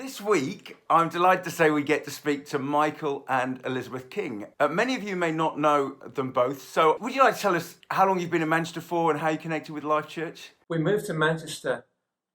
This week, I'm delighted to say we get to speak to Michael and Elizabeth King. Many of you may not know them both, so would you like to tell us how long you've been in Manchester for and how you connected with Life Church? We moved to Manchester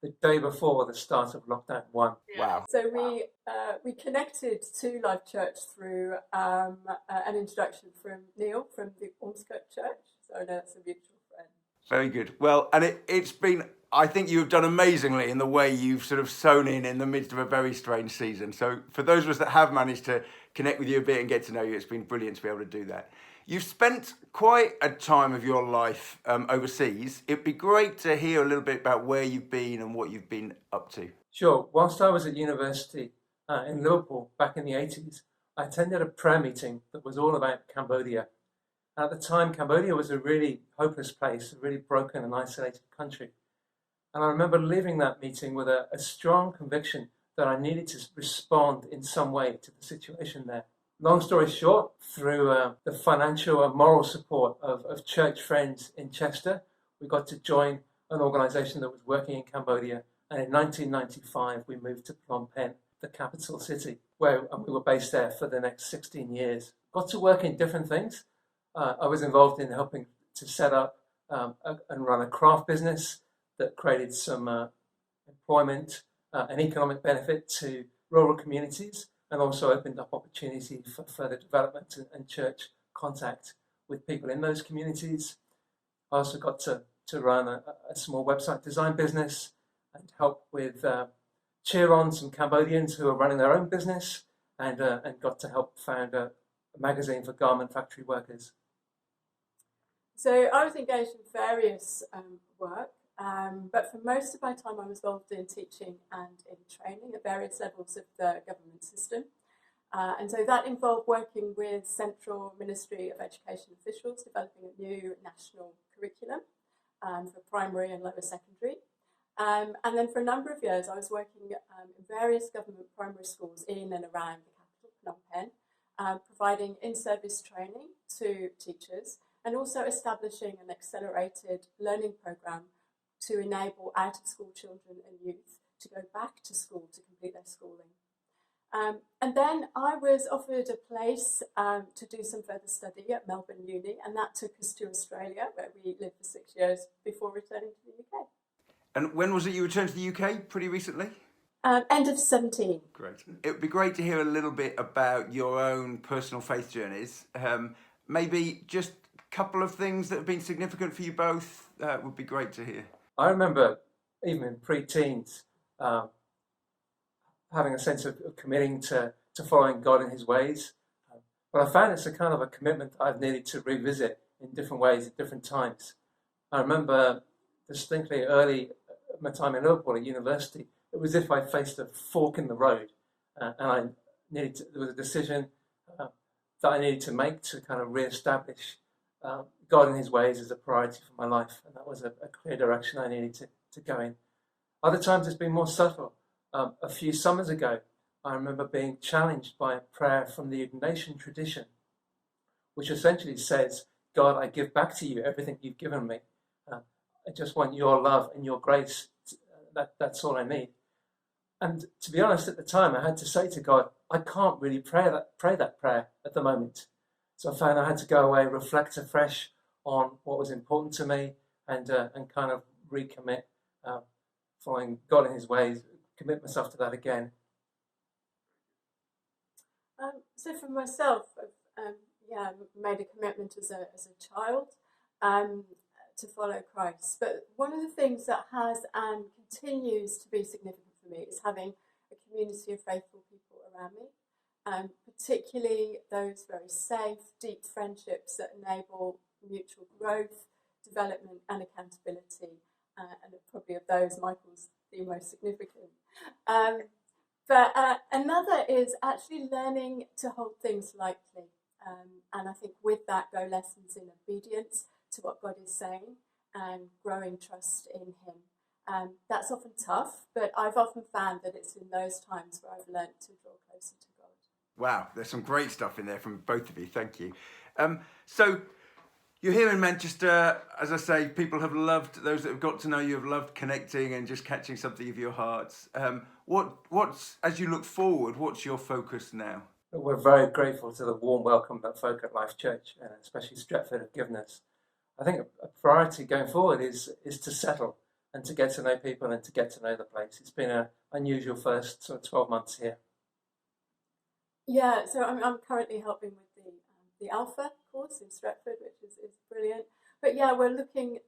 the day before the start of lockdown 1. Wow. So we connected to Life Church through an introduction from Neil from the Ormskirk Church. So I know that's a mutual friend. Very good. Well, and it's been, I think you've done amazingly in the way you've sort of sewn in the midst of a very strange season. So for those of us that have managed to connect with you a bit and get to know you, it's been brilliant to be able to do that. You've spent quite a time of your life overseas. It'd be great to hear a little bit about where you've been and what you've been up to. Sure. Whilst I was at university in Liverpool back in the 80s, I attended a prayer meeting that was all about Cambodia. At the time, Cambodia was a really hopeless place, a really broken and isolated country. And I remember leaving that meeting with a strong conviction that I needed to respond in some way to the situation there. Long story short, through the financial and moral support of church friends in Chester, we got to join an organisation that was working in Cambodia. And in 1995, we moved to Phnom Penh, the capital city, where we were based there for the next 16 years. Got to work in different things. I was involved in helping to set up and run a craft business that created some employment and economic benefit to rural communities, and also opened up opportunity for further development and church contact with people in those communities. I also got to run a small website design business and help with cheer on some Cambodians who are running their own business, and got to help found a magazine for garment factory workers. So I was engaged in various work, but for most of my time I was involved in teaching and in training at various levels of the government system. And so that involved working with Central Ministry of Education officials, developing a new national curriculum for primary and lower secondary. And then for a number of years I was working in various government primary schools in and around the capital, Phnom Penh, providing in-service training to teachers, and also establishing an accelerated learning programme to enable out-of-school children and youth to go back to school to complete their schooling. And then I was offered a place to do some further study at Melbourne Uni, and that took us to Australia, where we lived for 6 years before returning to the UK. And when was it you returned to the UK? Pretty recently? End of 17. Great. It would be great to hear a little bit about your own personal faith journeys. Maybe just a couple of things that have been significant for you both would be great to hear. I remember, even in pre-teens, having a sense of committing to following God in his ways. But I found it's a kind of a commitment I've needed to revisit in different ways at different times. I remember distinctly early my time in Liverpool at university, it was as if I faced a fork in the road, and there was a decision that I needed to make to kind of re-establish God in his ways as a priority for my life, and that was a clear direction I needed to go in. Other times it's been more subtle. A few summers ago, I remember being challenged by a prayer from the Ignatian tradition, which essentially says, God, I give back to you everything you've given me. I just want your love and your grace. That's all I need. And to be honest, at the time, I had to say to God, I can't really pray that prayer at the moment. So I found I had to go away, reflect afresh on what was important to me, and kind of recommit, following God in his ways, commit myself to that again. So for myself, I've made a commitment as a child to follow Christ. But one of the things that has and continues to be significant for me is having a community of faithful people around me, particularly those very safe, deep friendships that enable mutual growth, development and accountability. And probably of those, Michael's the most significant. But another is actually learning to hold things lightly. And I think with that go lessons in obedience to what God is saying and growing trust in him. That's often tough, but I've often found that it's in those times where I've learned to draw closer to God. Wow, there's some great stuff in there from both of you. Thank you. So You're here in Manchester, as I say, people have loved, those that have got to know you have loved connecting and just catching something of your hearts. What's, as you look forward, what's your focus now? We're very grateful to the warm welcome that folk at Life Church, and especially Stretford, have given us. I think a priority going forward is to settle and to get to know people and to get to know the place. It's been an unusual first sort of 12 months here. Yeah, so I'm currently helping with the Alpha course in Stretford, which is brilliant. But yeah, we're looking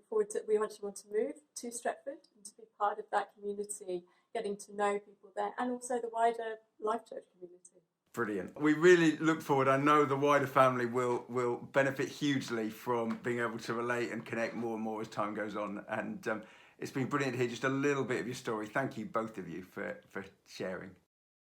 forward to, we actually want to move to Stretford and to be part of that community, getting to know people there, and also the wider Life Church community. Brilliant. We really look forward. I know the wider family will benefit hugely from being able to relate and connect more and more as time goes on. And it's been brilliant to hear just a little bit of your story. Thank you, both of you, for sharing.